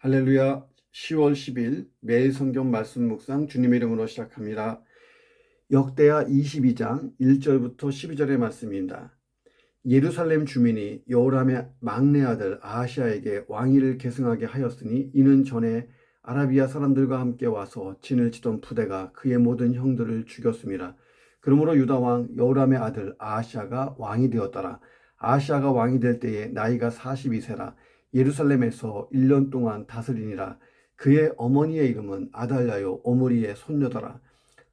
할렐루야. 10월 10일 매일 성경 말씀 묵상 주님의 이름으로 시작합니다. 역대하 22장 1절부터 12절의 말씀입니다. 예루살렘 주민이 여호람의 막내 아들 아하시아에게 왕위를 계승하게 하였으니 이는 전에 아라비아 사람들과 함께 와서 진을 치던 부대가 그의 모든 형들을 죽였습니다. 그러므로 유다 왕 여호람의 아들 아하시아가 왕이 되었더라. 아하시아가 왕이 될 때에 나이가 42세라. 예루살렘에서 1년 동안 다스리니라. 그의 어머니의 이름은 아달랴요 오므리의 손녀더라.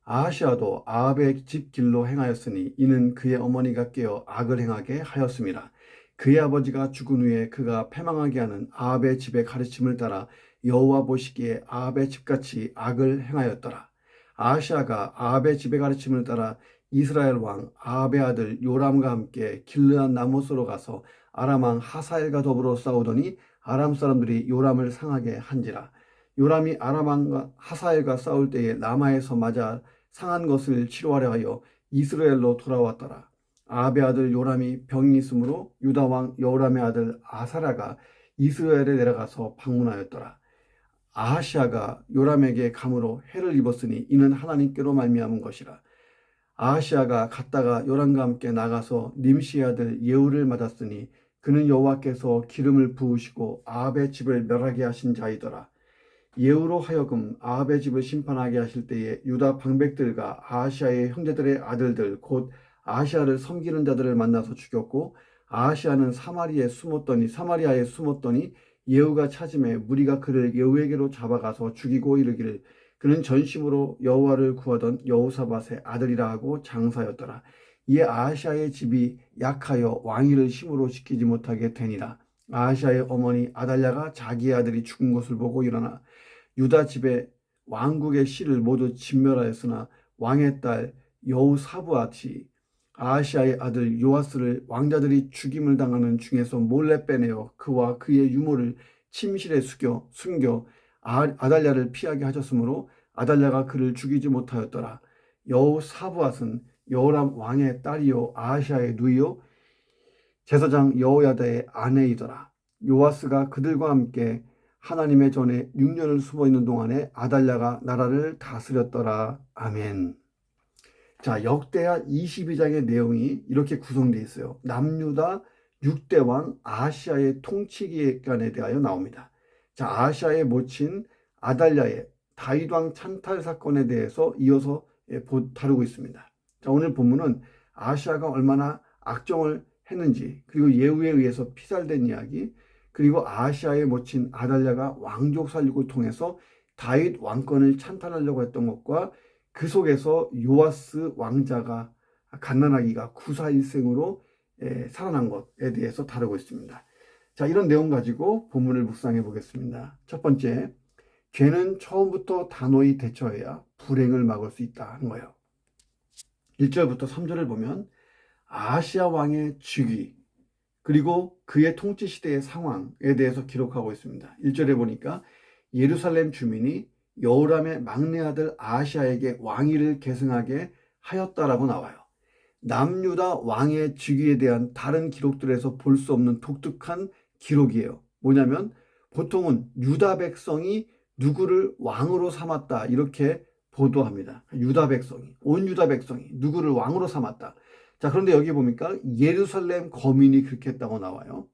아하시아도 아합의 집 길로 행하였으니 이는 그의 어머니가 깨어 악을 행하게 하였음이라. 그의 아버지가 죽은 후에 그가 패망하게 하는 아합의 집의 가르침을 따라 여호와 보시기에 아합의 집같이 악을 행하였더라. 아하시아가 아합의 집의 가르침을 따라 이스라엘 왕 아합의 아들 요람과 함께 길르앗 나못으로 가서 아람 왕 하사엘과 더불어 싸우더니 아람 사람들이 요람을 상하게 한지라. 요람이 아람 왕 하사엘과 싸울 때에 라마에서 맞아 상한 것을 치료하려 하여 이스라엘로 돌아왔더라. 아합의 아들 요람이 병이 있으므로 유다 왕 여호람의 아들 아사랴가 이스라엘에 내려가서 방문하였더라. 아하시아가 요람에게 감으로 해를 입었으니 이는 하나님께로 말미암은 것이라. 아하시아가 갔다가 요람과 함께 나가서 nim시의 아들 예후를 맞았으니 그는 여호와께서 기름을 부으시고 아합의 집을 멸하게 하신 자이더라. 예후로 하여금 아합의 집을 심판하게 하실 때에 유다 방백들과 아하시아의 형제들의 아들들 곧 아하시아를 섬기는 자들을 만나서 죽였고 아하시아는 사마리아에 숨었더니 예후가 찾음에 무리가 그를 예후에게로 잡아가서 죽이고 이르기를 그는 전심으로 여호와를 구하던 여호사밧의 아들이라 하고 장사였더라. 이에 아하시아의 집이 약하여 왕위를 힘으로 지키지 못하게 되니라. 아하시아의 어머니 아달랴가 자기의 아들이 죽은 것을 보고 일어나 유다 집의 왕국의 씨를 모두 진멸하였으나 왕의 딸 여호사밧이 아하시아의 아들 요아스를 왕자들이 죽임을 당하는 중에서 몰래 빼내어 그와 그의 유모를 침실에 숨겨 아달랴를 피하게 하셨으므로 아달랴가 그를 죽이지 못하였더라. 여호사밧은 여호람 왕의 딸이요 아하시아의 누이요 제사장 여호야다의 아내이더라. 요아스가 그들과 함께 하나님의 전에 6년을 숨어있는 동안에 아달랴가 나라를 다스렸더라. 아멘. 자, 역대하 22장의 내용이 이렇게 구성되어 있어요. 남유다 6대 왕 아하시아의 통치 기간에 대하여 나옵니다. 자, 아하시아의 모친 아달랴의 다윗 왕 찬탈 사건에 대해서 이어서 다루고 있습니다. 자, 오늘 본문은 아하시아가 얼마나 악정을 했는지, 그리고 예후에 의해서 피살된 이야기, 그리고 아하시아의 모친 아달랴가 왕족 살육을 통해서 다윗 왕권을 찬탈하려고 했던 것과 그 속에서 요아스 왕자가 갓난아기가 구사일생으로 살아난 것에 대해서 다루고 있습니다. 자, 이런 내용 가지고 본문을 묵상해 보겠습니다. 첫 번째, 죄는 처음부터 단호히 대처해야 불행을 막을 수 있다 하는 거예요. 1절부터 3절을 보면 아하시아 왕의 즉위 그리고 그의 통치 시대의 상황에 대해서 기록하고 있습니다. 1절에 보니까 예루살렘 주민이 여호람의 막내 아들 아하시아에게 왕위를 계승하게 하였다라고 나와요. 남유다 왕의 즉위에 대한 다른 기록들에서 볼 수 없는 독특한 기록이에요. 뭐냐면 보통은 유다 백성이 누구를 왕으로 삼았다 이렇게 보도합니다. 온 유다 백성이 누구를 왕으로 삼았다. 자, 그런데 여기 보니까 예루살렘 거민이 그렇게 했다고 나와요.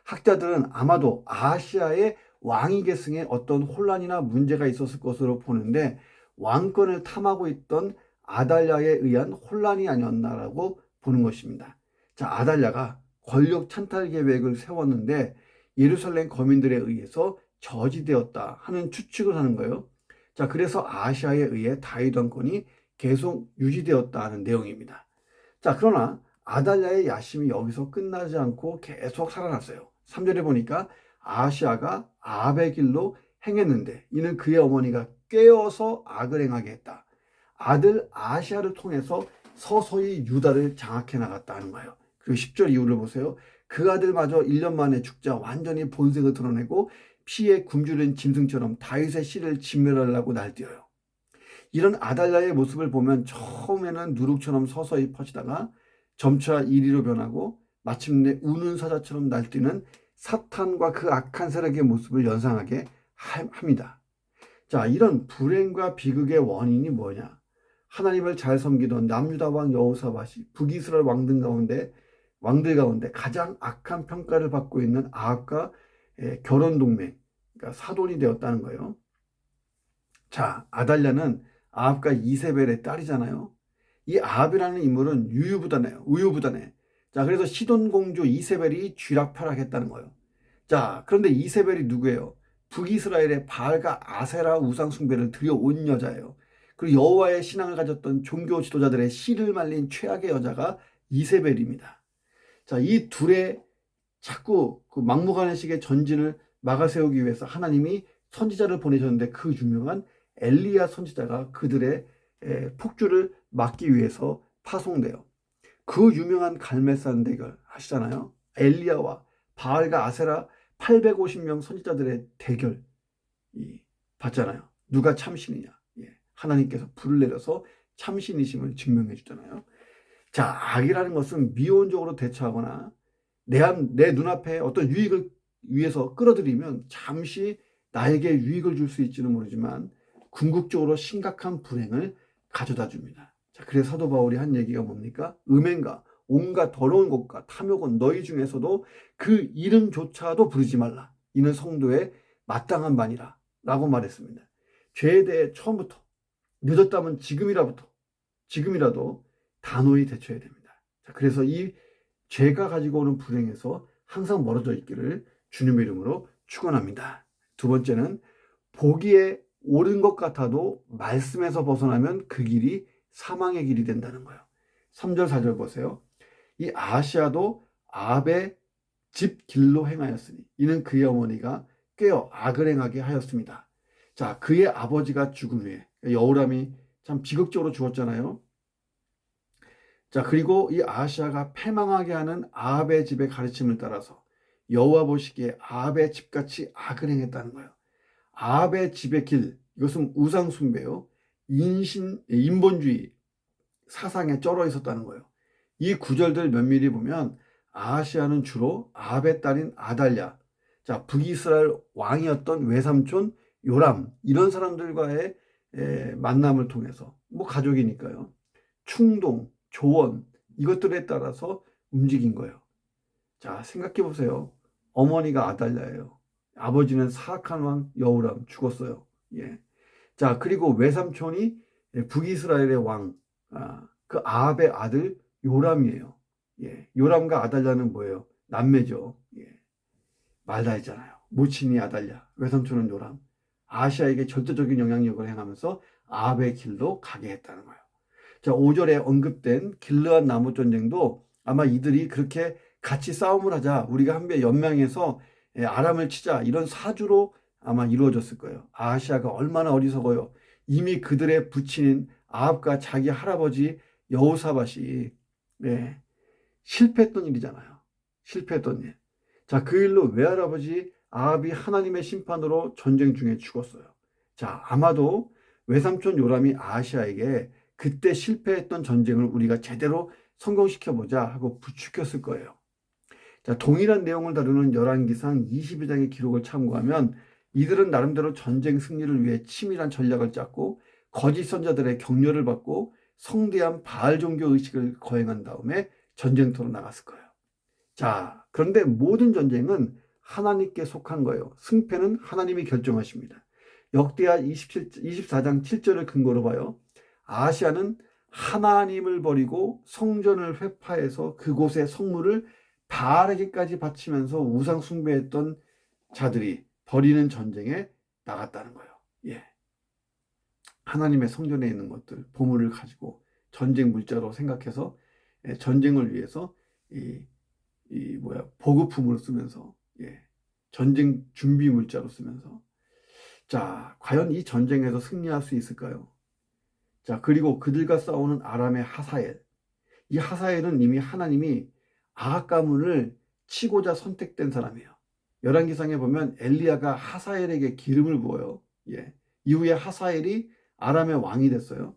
학자들은 아마도 아하시아의 왕위 계승에 어떤 혼란이나 문제가 있었을 것으로 보는데 왕권을 탐하고 있던 아달랴에 의한 혼란이 아니었나라고 보는 것입니다. 자, 아달랴가 권력 찬탈 계획을 세웠는데 예루살렘 거민들에 의해서 저지되었다 하는 추측을 하는 거예요. 자, 그래서 아하시아에 의해 다윗 왕권이 계속 유지되었다 하는 내용입니다. 자, 그러나 아달랴의 야심이 여기서 끝나지 않고 계속 살아났어요. 3절에 보니까 아하시아가 아합의 길로 행했는데 이는 그의 어머니가 꾀어서 악을 행하게 했다. 아들 아하시아를 통해서 서서히 유다를 장악해 나갔다는 거예요. 그리고 10절 이후를 보세요. 그 아들마저 1년 만에 죽자 완전히 본색을 드러내고 피에 굶주린 짐승처럼 다윗의 씨를 진멸하려고 날뛰어요. 이런 아달랴의 모습을 보면 처음에는 누룩처럼 서서히 퍼지다가 점차 이리로 변하고 마침내 우는 사자처럼 날뛰는 사탄과 그 악한 세력의 모습을 연상하게 합니다. 자, 이런 불행과 비극의 원인이 뭐냐? 하나님을 잘 섬기던 남유다 왕 여호사밧이 북이스라엘 왕들 가운데 가장 악한 평가를 받고 있는 아합과 결혼 동맹, 그러니까 사돈이 되었다는 거예요. 자, 아달랴는 아합과 이세벨의 딸이잖아요. 이 아합이라는 인물은 우유부단해. 자, 그래서 시돈 공주 이세벨이 쥐락펴락했다는 거예요. 자, 그런데 이세벨이 누구예요? 북이스라엘의 바알과 아세라 우상 숭배를 들여온 여자예요. 그리고 여호와의 신앙을 가졌던 종교 지도자들의 씨를 말린 최악의 여자가 이세벨입니다. 자, 이 둘의 자꾸 그 막무가내식의 전진을 막아세우기 위해서 하나님이 선지자를 보내셨는데 그 유명한 엘리야 선지자가 그들의 폭주를 막기 위해서 파송돼요. 그 유명한 갈멜산 대결 아시잖아요. 엘리야와 바알과 아세라 850명 선지자들의 대결 봤잖아요. 누가 참신이냐. 하나님께서 불을 내려서 참신이심을 증명해 주잖아요. 자, 악이라는 것은 미온적으로 대처하거나 내 눈앞에 어떤 유익을 위해서 끌어들이면 잠시 나에게 유익을 줄 수 있지는 모르지만 궁극적으로 심각한 불행을 가져다 줍니다. 자, 그래서 사도 바울이 한 얘기가 뭡니까? 음행과 온갖 더러운 것과 탐욕은 너희 중에서도 그 이름조차도 부르지 말라. 이는 성도의 마땅한 반이라 라고 말했습니다. 죄에 대해 처음부터 늦었다면 지금이라도 단호히 대처해야 됩니다. 자, 그래서 이 죄가 가지고 오는 불행에서 항상 멀어져 있기를 주님의 이름으로 축원합니다. 두 번째는 보기에 옳은 것 같아도 말씀에서 벗어나면 그 길이 사망의 길이 된다는 거예요. 3절 4절 보세요. 이 아하시아도 아합의 집 길로 행하였으니 이는 그의 어머니가 꾀어 악을 행하게 하였습니다. 자, 그의 아버지가 죽은 후에 여호람이 참 비극적으로 죽었잖아요. 자, 그리고 이 아하시아가 패망하게 하는 아합의 집의 가르침을 따라서 여호와 보시기에 아합의 집같이 악을 행했다는 거예요. 아합의 집의 길, 이것은 우상 숭배요, 인본주의 사상에 쩔어 있었다는 거예요. 이 구절들 면밀히 보면 아하시아는 주로 아합의 딸인 아달랴, 자, 북이스라엘 왕이었던 외삼촌 요람, 이런 사람들과의 만남을 통해서, 뭐 가족이니까요, 충동, 조언, 이것들에 따라서 움직인 거예요. 자, 생각해 보세요. 어머니가 아달랴예요. 아버지는 사악한 왕 여호람 죽었어요. 예. 자, 그리고 외삼촌이 북이스라엘의 왕, 그 아합의 아들 요람이에요. 예. 요람과 아달랴는 뭐예요? 남매죠. 예. 말 다 했잖아요. 모친이 아달랴, 외삼촌은 요람. 아시아에게 절대적인 영향력을 행하면서 아합의 길로 가게 했다는 거예요. 자, 5절에 언급된 길르앗 나무 전쟁도 아마 이들이 그렇게 같이 싸움을 하자, 우리가 한배 연맹해서 아람을 치자, 이런 사주로 아마 이루어졌을 거예요. 아하시아가 얼마나 어리석어요. 이미 그들의 부친인 아합과 자기 할아버지 여호사밧이 실패했던 일이잖아요. 실패했던 일. 자, 그 일로 외할아버지 아합이 하나님의 심판으로 전쟁 중에 죽었어요. 자, 아마도 외삼촌 요람이 아하시아에게 그때 실패했던 전쟁을 우리가 제대로 성공시켜보자 하고 부추겼을 거예요. 자, 동일한 내용을 다루는 열왕기상 22장의 기록을 참고하면 이들은 나름대로 전쟁 승리를 위해 치밀한 전략을 짰고 거짓 선자들의 격려를 받고 성대한 바알 종교 의식을 거행한 다음에 전쟁터로 나갔을 거예요. 자, 그런데 모든 전쟁은 하나님께 속한 거예요. 승패는 하나님이 결정하십니다. 역대하 24장 7절을 근거로 봐요. 아하시아는 하나님을 버리고 성전을 회파해서 그곳의 성물을 바알에게까지 바치면서 우상 숭배했던 자들이 벌이는 전쟁에 나갔다는 거예요. 예. 하나님의 성전에 있는 것들, 보물을 가지고 전쟁 물자로 생각해서 전쟁을 위해서 보급품으로 쓰면서, 전쟁 준비 물자로 쓰면서. 자, 과연 이 전쟁에서 승리할 수 있을까요? 자, 그리고 그들과 싸우는 아람의 하사엘. 이 하사엘은 이미 하나님이 아합 가문을 치고자 선택된 사람이에요. 열왕기상에 보면 엘리야가 하사엘에게 기름을 부어요. 이후에 하사엘이 아람의 왕이 됐어요.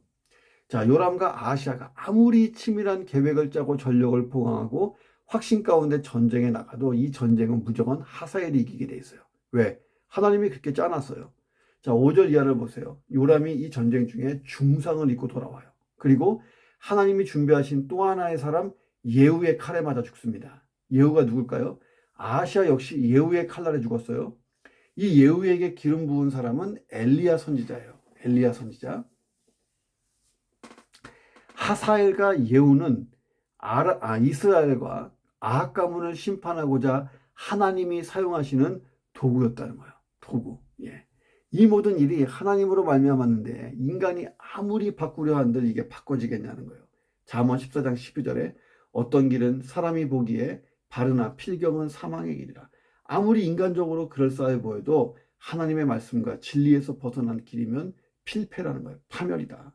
자, 요람과 아하시아가 아무리 치밀한 계획을 짜고 전력을 보강하고 확신 가운데 전쟁에 나가도 이 전쟁은 무조건 하사엘이 이기게 돼 있어요. 왜? 하나님이 그렇게 짜놨어요. 자, 5절 이하를 보세요. 요람이 이 전쟁 중에 중상을 입고 돌아와요. 그리고 하나님이 준비하신 또 하나의 사람 예후의 칼에 맞아 죽습니다. 예후가 누굴까요? 아하시아 역시 예후의 칼날에 죽었어요. 이 예후에게 기름 부은 사람은 엘리야 선지자예요. 엘리야 선지자. 하사엘과 예후는 이스라엘과 아합 가문을 심판하고자 하나님이 사용하시는 도구였다는 거예요. 도구. 예. 이 모든 일이 하나님으로 말미암았는데 인간이 아무리 바꾸려 한들 이게 바꿔지겠냐는 거예요. 잠언 14장 12절에 어떤 길은 사람이 보기에 바르나 필경은 사망의 길이라. 아무리 인간적으로 그럴싸해 보여도 하나님의 말씀과 진리에서 벗어난 길이면 필패라는 거예요. 파멸이다.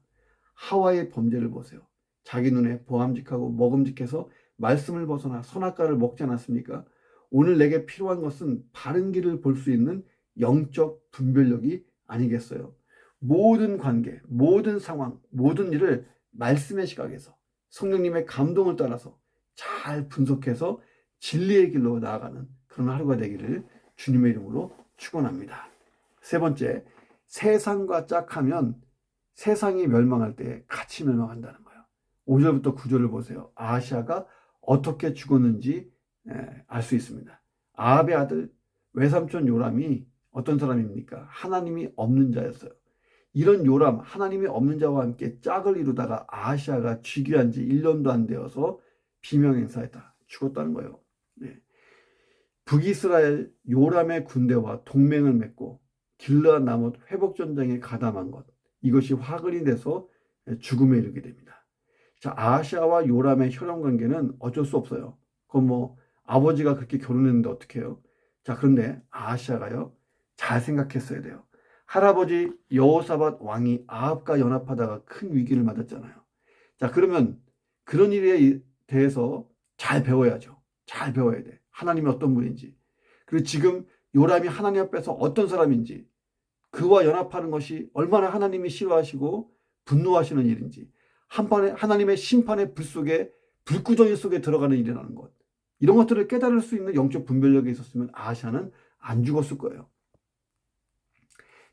하와의 범죄를 보세요. 자기 눈에 보암직하고 먹음직해서 말씀을 벗어나 선악과를 먹지 않았습니까? 오늘 내게 필요한 것은 바른 길을 볼 수 있는 영적 분별력이 아니겠어요? 모든 관계, 모든 상황, 모든 일을 말씀의 시각에서 성령님의 감동을 따라서 잘 분석해서 진리의 길로 나아가는 그런 하루가 되기를 주님의 이름으로 축원합니다. 세 번째, 세상과 짝하면 세상이 멸망할 때 같이 멸망한다는 거예요. 5절부터 9절을 보세요. 아하시아가 어떻게 죽었는지 알 수 있습니다. 아합의 아들 외삼촌 요람이 어떤 사람입니까? 하나님이 없는 자였어요. 이런 요람, 하나님이 없는 자와 함께 짝을 이루다가 아하시아가 즉위한 지 1년도 안 되어서 비명행사했다. 죽었다는 거예요. 네. 북이스라엘 요람의 군대와 동맹을 맺고 길르앗 나못 회복전쟁에 가담한 것. 이것이 화근이 돼서 죽음에 이르게 됩니다. 자, 아하시아와 요람의 혈연관계는 어쩔 수 없어요. 그건 뭐 아버지가 그렇게 결혼했는데 어떻게 해요? 자, 그런데 아하시아가요. 잘 생각했어야 돼요. 할아버지 여호사밧 왕이 아합과 연합하다가 큰 위기를 맞았잖아요. 자, 그러면 그런 일에 대해서 잘 배워야죠. 잘 배워야 돼. 하나님이 어떤 분인지. 그리고 지금 요람이 하나님 앞에서 어떤 사람인지, 그와 연합하는 것이 얼마나 하나님이 싫어하시고 분노하시는 일인지, 한판에 하나님의 심판의 불 속에, 불구덩이 속에 들어가는 일이라는 것, 이런 것들을 깨달을 수 있는 영적 분별력이 있었으면 아하시아는 안 죽었을 거예요.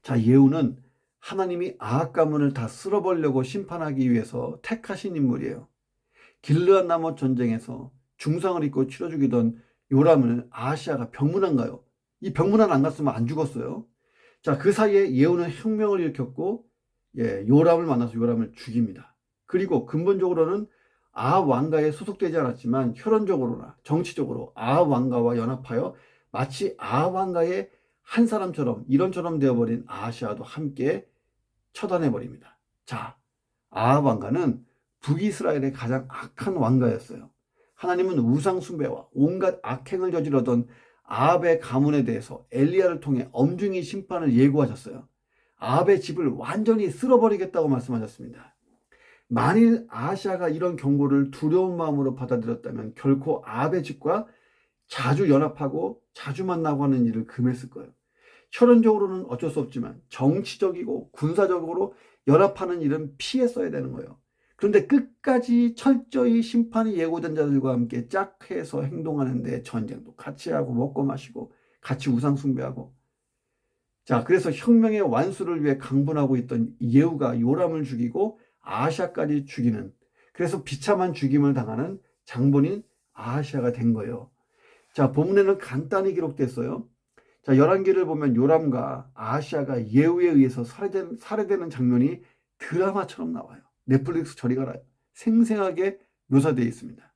자, 예후는 하나님이 아합 가문을 다 쓸어버리려고 심판하기 위해서 택하신 인물이에요. 길르앗 나못 전쟁에서 중상을 입고 치러 죽이던 요람을 아하시아가 병문안가요. 이 병문안 안 갔으면 안 죽었어요. 자, 그 사이에 예후는 혁명을 일으켰고, 요람을 만나서 요람을 죽입니다. 그리고 근본적으로는 아합 왕가에 소속되지 않았지만 혈연적으로나 정치적으로 아합 왕가와 연합하여 마치 아합 왕가의 한 사람처럼 이런처럼 되어버린 아하시아도 함께 처단해버립니다. 자, 아합 왕가는 북이스라엘의 가장 악한 왕가였어요. 하나님은 우상 숭배와 온갖 악행을 저지르던 아합의 가문에 대해서 엘리야를 통해 엄중히 심판을 예고하셨어요. 아합의 집을 완전히 쓸어버리겠다고 말씀하셨습니다. 만일 아하시아가 이런 경고를 두려운 마음으로 받아들였다면 결코 아합의 집과 자주 연합하고 자주 만나고 하는 일을 금했을 거예요. 혈연적으로는 어쩔 수 없지만 정치적이고 군사적으로 연합하는 일은 피했어야 되는 거예요. 그런데 끝까지 철저히 심판이 예고된 자들과 함께 짝해서 행동하는데 전쟁도 같이 하고 먹고 마시고 같이 우상 숭배하고, 자, 그래서 혁명의 완수를 위해 강분하고 있던 예후가 요람을 죽이고 아하시아까지 죽이는, 그래서 비참한 죽임을 당하는 장본인 아하시아가 된 거예요. 자, 본문에는 간단히 기록됐어요. 자, 열왕기를 보면 요람과 아하시아가 예후에 의해서 살해되는 장면이 드라마처럼 나와요. 넷플릭스 저리 가라. 생생하게 묘사되어 있습니다.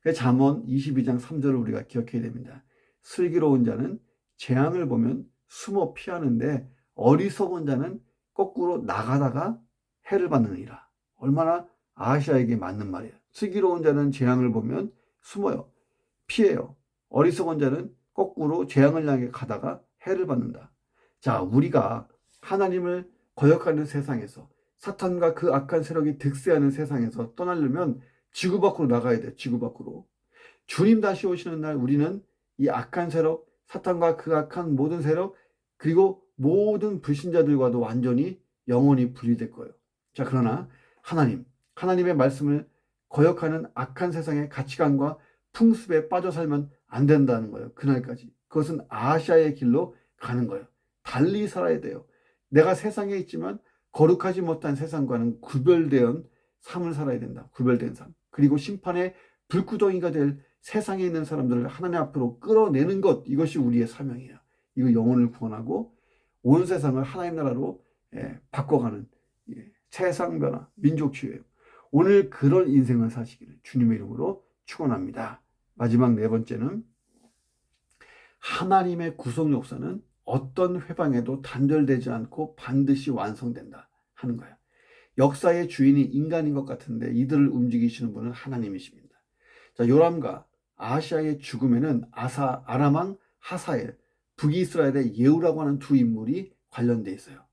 그래서 잠언 22장 3절을 우리가 기억해야 됩니다. 슬기로운 자는 재앙을 보면 숨어 피하는데 어리석은 자는 거꾸로 나가다가 해를 받느니라. 얼마나 아하시아에게 맞는 말이에요. 슬기로운 자는 재앙을 보면 숨어요. 피해요. 어리석은 자는 거꾸로 재앙을 향해 가다가 해를 받는다. 자, 우리가 하나님을 거역하는 세상에서, 사탄과 그 악한 세력이 득세하는 세상에서 떠나려면 지구 밖으로 나가야 돼. 지구 밖으로. 주님 다시 오시는 날 우리는 이 악한 세력, 사탄과 그 악한 모든 세력, 그리고 모든 불신자들과도 완전히 영원히 분리될 거예요. 자, 그러나 하나님의 말씀을 거역하는 악한 세상의 가치관과 풍습에 빠져 살면 안 된다는 거예요. 그날까지. 그것은 아하시아의 길로 가는 거예요. 달리 살아야 돼요. 내가 세상에 있지만 거룩하지 못한 세상과는 구별된 삶을 살아야 된다. 구별된 삶. 그리고 심판의 불구덩이가 될 세상에 있는 사람들을 하나님 앞으로 끌어내는 것, 이것이 우리의 사명이에요. 이거 영혼을 구원하고 온 세상을 하나님 나라로 바꿔가는 세상 변화, 민족 치유예요. 오늘 그런 인생을 사시기를 주님의 이름으로 축원합니다. 마지막 네 번째는 하나님의 구속 역사는 어떤 회방에도 단절되지 않고 반드시 완성된다 하는 거예요. 역사의 주인이 인간인 것 같은데 이들을 움직이시는 분은 하나님이십니다. 자, 요람과 아하시아의 죽음에는 아람 왕 하사엘, 북이스라엘의 예후라고 하는 두 인물이 관련돼 있어요.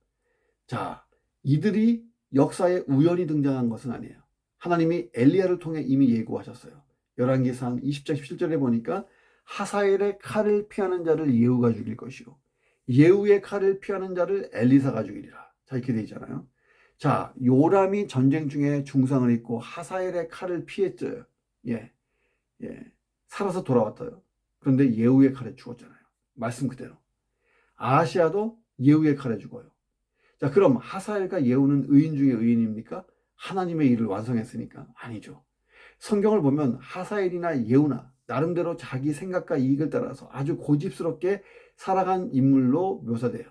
자, 이들이 역사에 우연히 등장한 것은 아니에요. 하나님이 엘리야를 통해 이미 예고하셨어요. 열왕기상 20장 17절에 보니까 하사엘의 칼을 피하는 자를 예후가 죽일 것이요 예후의 칼을 피하는 자를 엘리사가 죽이리라. 자, 이렇게 되어 있잖아요. 자, 요람이 전쟁 중에 중상을 입고 하사엘의 칼을 피했죠. 살아서 돌아왔어요. 그런데 예후의 칼에 죽었잖아요. 말씀 그대로. 아하시아도 예후의 칼에 죽어요. 자, 그럼 하사엘과 예후는 의인 중에 의인입니까? 하나님의 일을 완성했으니까? 아니죠. 성경을 보면 하사엘이나 예후나 나름대로 자기 생각과 이익을 따라서 아주 고집스럽게 살아간 인물로 묘사돼요.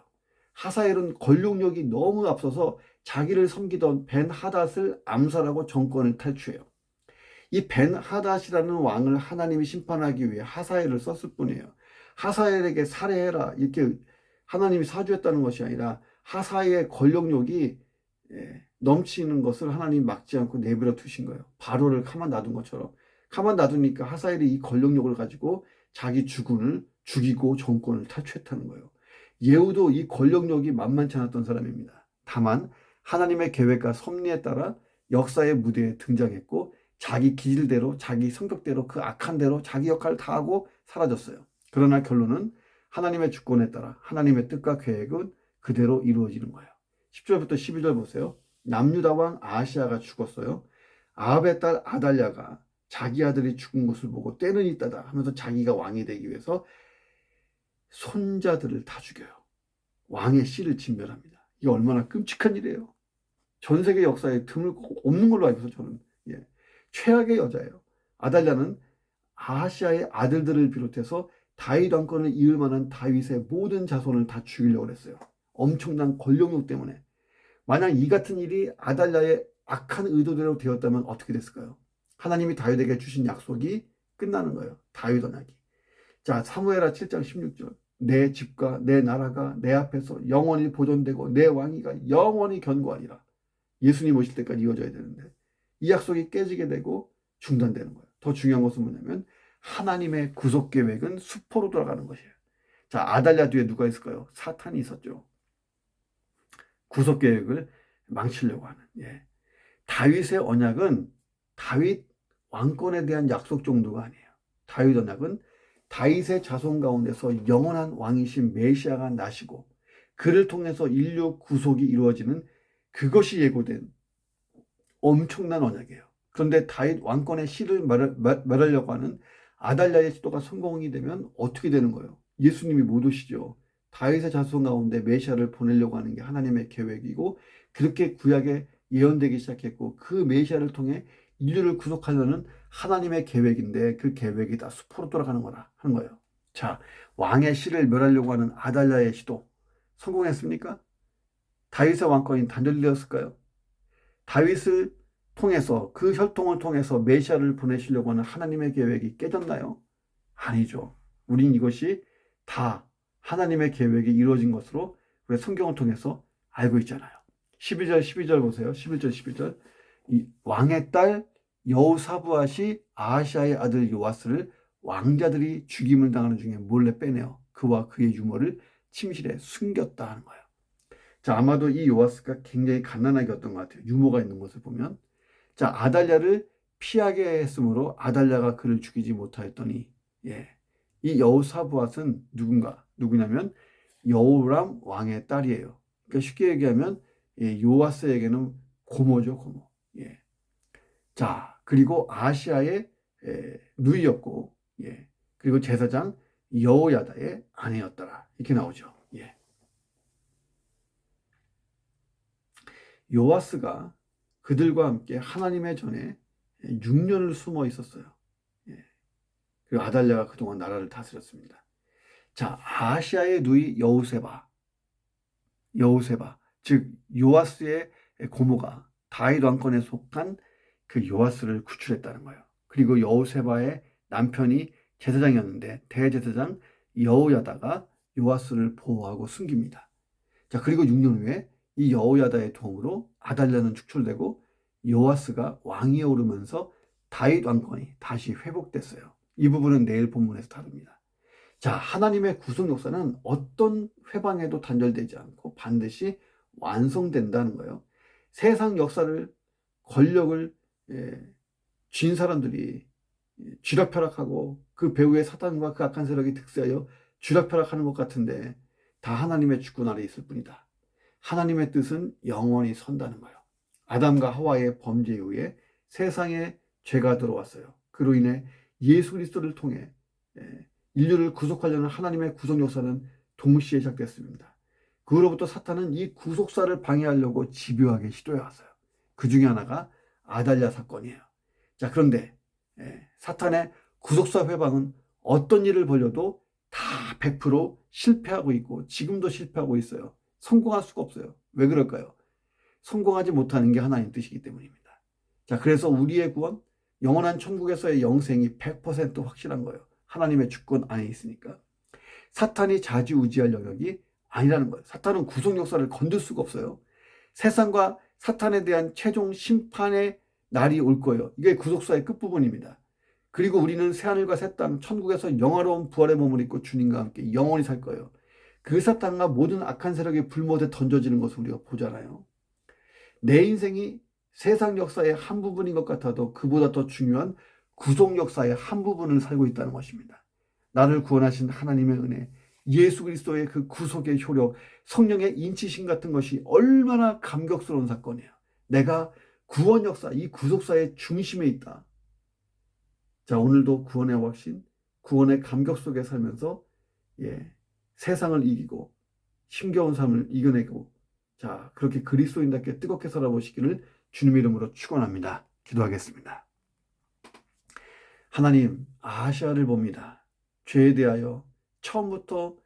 하사엘은 권력력이 너무 앞서서 자기를 섬기던 벤하닷을 암살하고 정권을 탈취해요. 이 벤하닷이라는 왕을 하나님이 심판하기 위해 하사엘을 썼을 뿐이에요. 하사엘에게 살해해라 이렇게 하나님이 사주했다는 것이 아니라 하사엘의 권력력이 넘치는 것을 하나님이 막지 않고 내버려 두신 거예요. 바로를 가만 놔둔 것처럼. 가만 놔두니까 하사엘이 이 권력력을 가지고 자기 주군을 죽이고 정권을 탈취했다는 거예요. 예후도 이 권력력이 만만치 않았던 사람입니다. 다만 하나님의 계획과 섭리에 따라 역사의 무대에 등장했고 자기 기질대로 자기 성격대로 그 악한 대로 자기 역할을 다하고 사라졌어요. 그러나 결론은 하나님의 주권에 따라 하나님의 뜻과 계획은 그대로 이루어지는 거예요. 10절부터 12절 보세요. 남유다 왕 아하시아가 죽었어요. 아합의 딸 아달랴가 자기 아들이 죽은 것을 보고 때는 있다다 하면서 자기가 왕이 되기 위해서 손자들을 다 죽여요. 왕의 씨를 진멸합니다. 이게 얼마나 끔찍한 일이에요. 전 세계 역사에 드물고 없는 걸로 알고 있어요. 저는 최악의 여자예요. 아달랴는 아하시아의 아들들을 비롯해서 다윗 왕권을 이을 만한 다윗의 모든 자손을 다 죽이려고 했어요. 엄청난 권력욕 때문에. 만약 이 같은 일이 아달랴의 악한 의도대로 되었다면 어떻게 됐을까요? 하나님이 다윗에게 주신 약속이 끝나는 거예요. 다윗 언약이. 자, 사무엘하 7장 16절. 내 집과 내 나라가 내 앞에서 영원히 보존되고 내 왕위가 영원히 견고하리라. 예수님 오실 때까지 이어져야 되는데 이 약속이 깨지게 되고 중단되는 거예요. 더 중요한 것은 뭐냐면 하나님의 구속 계획은 수포로 돌아가는 것이에요. 자, 아달랴 뒤에 누가 있을까요? 사탄이 있었죠. 구속 계획을 망치려고 하는. 다윗의 언약은 다윗 왕권에 대한 약속 정도가 아니에요. 다윗 언약은 다윗의 자손 가운데서 영원한 왕이신 메시아가 나시고 그를 통해서 인류 구속이 이루어지는 그것이 예고된 엄청난 언약이에요. 그런데 다윗 왕권의 씨를 말하려고 하는 아달랴의 시도가 성공이 되면 어떻게 되는 거예요? 예수님이 못 오시죠. 다윗의 자손 가운데 메시아를 보내려고 하는 게 하나님의 계획이고 그렇게 구약에 예언되기 시작했고 그 메시아를 통해 인류를 구속하려는 하나님의 계획인데 그 계획이 다 수포로 돌아가는 거라 하는 거예요. 자, 왕의 씨를 멸하려고 하는 아달랴의 시도 성공했습니까? 다윗의 왕권이 단절되었을까요? 다윗을 통해서 그 혈통을 통해서 메시아를 보내시려고 하는 하나님의 계획이 깨졌나요? 아니죠. 우린 이것이 다 하나님의 계획이 이루어진 것으로 우리 성경을 통해서 알고 있잖아요. 12절 보세요. 11절 12절. 이 왕의 딸 여호사부앗이 아하시아의 아들 요아스를 왕자들이 죽임을 당하는 중에 몰래 빼내어 그와 그의 유모를 침실에 숨겼다 하는 거예요. 자, 아마도 이 요아스가 굉장히 갓난아기였던 것 같아요. 유모가 있는 것을 보면. 자, 아달랴를 피하게 했으므로 아달랴가 그를 죽이지 못하였더니 이 여호사부앗은 누구냐면 여호람 왕의 딸이에요. 그러니까 쉽게 얘기하면 요아스에게는 고모죠, 고모. 자, 그리고 아시아의 누이였고, 그리고 제사장 여호야다의 아내였더라. 이렇게 나오죠. 요아스가 그들과 함께 하나님의 전에 6년을 숨어 있었어요. 예. 그리고 아달랴가 그동안 나라를 다스렸습니다. 자, 아시아의 누이 여우세바, 즉 요아스의 고모가 다윗 왕권에 속한 그 요아스를 구출했다는 거예요. 그리고 여우세바의 남편이 제사장이었는데 대제사장 여호야다가 요아스를 보호하고 숨깁니다. 자, 그리고 6년 후에 이 여호야다의 도움으로 아달랴는 축출되고 요아스가 왕위에 오르면서 다윗 왕권이 다시 회복됐어요. 이 부분은 내일 본문에서 다룹니다. 자, 하나님의 구속 역사는 어떤 회방에도 단절되지 않고 반드시 완성된다는 거예요. 세상 역사를, 권력을 쥔 사람들이 쥐락펴락하고 그 배후에 사탄과 그 악한 세력이 득세하여 쥐락펴락하는 것 같은데 다 하나님의 주권 아래 있을 뿐이다. 하나님의 뜻은 영원히 선다는 거예요. 아담과 하와의 범죄 이후에 세상에 죄가 들어왔어요. 그로 인해 예수 그리스도를 통해 인류를 구속하려는 하나님의 구속 역사는 동시에 시작됐습니다. 그로부터 사탄은 이 구속사를 방해하려고 집요하게 시도해왔어요. 그 중에 하나가 아달랴 사건이에요. 자, 그런데 사탄의 구속사 회방은 어떤 일을 벌여도 다 100% 실패하고 있고 지금도 실패하고 있어요. 성공할 수가 없어요. 왜 그럴까요? 성공하지 못하는 게 하나님 뜻이기 때문입니다. 자, 그래서 우리의 구원, 영원한 천국에서의 영생이 100% 확실한 거예요. 하나님의 주권 안에 있으니까. 사탄이 좌지우지할 영역이 아니라는 거예요. 사탄은 구속 역사를 건들 수가 없어요. 세상과 사탄에 대한 최종 심판의 날이 올 거예요. 이게 구속사의 끝부분입니다. 그리고 우리는 새하늘과 새 땅, 천국에서 영화로운 부활의 몸을 입고 주님과 함께 영원히 살 거예요. 그 사탄과 모든 악한 세력이 불못에 던져지는 것을 우리가 보잖아요. 내 인생이 세상 역사의 한 부분인 것 같아도 그보다 더 중요한 구속 역사의 한 부분을 살고 있다는 것입니다. 나를 구원하신 하나님의 은혜, 예수 그리스도의 그 구속의 효력, 성령의 인치심 같은 것이 얼마나 감격스러운 사건이에요. 내가 구원 역사, 이 구속사의 중심에 있다. 자, 오늘도 구원의 확신, 구원의 감격 속에 살면서 세상을 이기고 힘겨운 삶을 이겨내고, 자, 그렇게 그리스도인답게 뜨겁게 살아보시기를 주님의 이름으로 축원합니다. 기도하겠습니다. 하나님, 아시아를 봅니다. 죄에 대하여 처음부터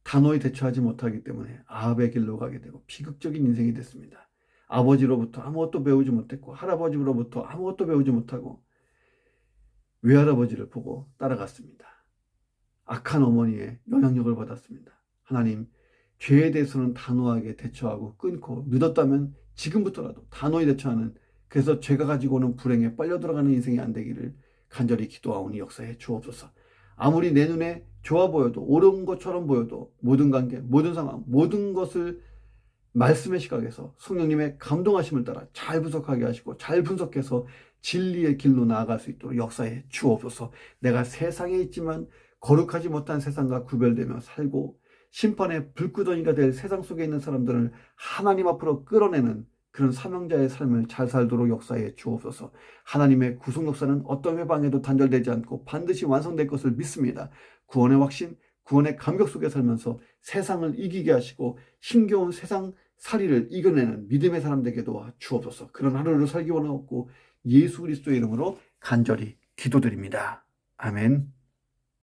단호히 대처하지 못하기 때문에 아합의 길로 가게 되고 비극적인 인생이 됐습니다. 아버지로부터 아무것도 배우지 못했고 할아버지로부터 아무것도 배우지 못하고 외할아버지를 보고 따라갔습니다. 악한 어머니의 영향력을 받았습니다. 하나님, 죄에 대해서는 단호하게 대처하고 끊고 늦었다면 지금부터라도 단호히 대처하는, 그래서 죄가 가지고 오는 불행에 빨려 들어가는 인생이 안 되기를 간절히 기도하오니 역사해 주옵소서. 아무리 내 눈에 좋아 보여도 옳은 것처럼 보여도 모든 관계, 모든 상황, 모든 것을 말씀의 시각에서 성령님의 감동하심을 따라 잘 분석하게 하시고 잘 분석해서 진리의 길로 나아갈 수 있도록 역사해 주옵소서. 내가 세상에 있지만 거룩하지 못한 세상과 구별되며 살고 심판의 불구덩이가 될 세상 속에 있는 사람들을 하나님 앞으로 끌어내는 그런 사명자의 삶을 잘 살도록 역사해 주옵소서. 하나님의 구속 역사는 어떤 회방에도 단절되지 않고 반드시 완성될 것을 믿습니다. 구원의 확신, 구원의 감격 속에 살면서 세상을 이기게 하시고 힘겨운 세상 살이를 이겨내는 믿음의 사람 되게 도와 주옵소서. 그런 하루를 살기 원하옵고 예수 그리스도의 이름으로 간절히 기도드립니다. 아멘.